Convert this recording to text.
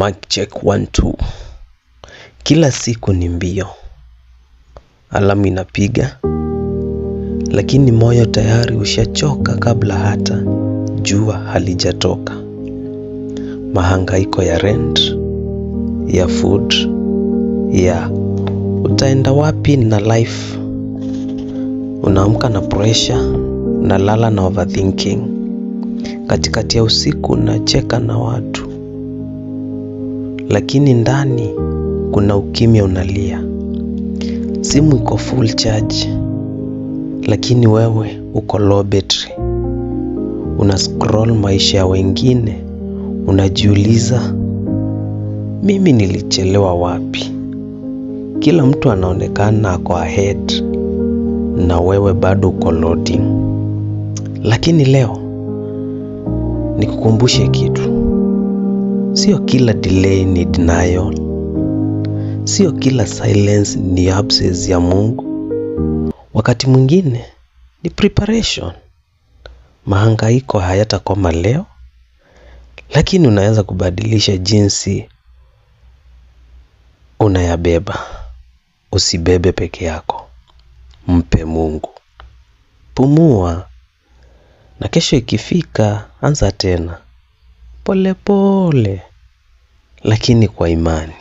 Mic check 1 2. Kila siku ni mbio. Alamu inapiga, lakini moyo tayari ushachoka kabla hata jua halijatoka. Mahangaiko ya rent, ya food, ya utaenda wapi na life. Unaamka na pressure, unalala na overthinking. Katikati ya usiku unacheka na watu, lakini ndani kuna ukimya unalia. Simu iko full charge, lakini wewe uko low battery. Una scroll maisha ya wengine, unajiuliza, mimi nilichelewa wapi? Kila mtu anaonekana ako ahead na wewe bado uko loading. Lakini leo nikukumbushe kitu. Sio kila delay ni denial. Sio kila silence ni absence ya Mungu. Wakati mwingine ni preparation. Mahangaiko hayatakoma leo, lakini unaweza kubadilisha jinsi unayabeba. Usibebe peke yako. Mpe Mungu. Pumua, na kesho ikifika anza tena. Pole pole, lakini kwa imani.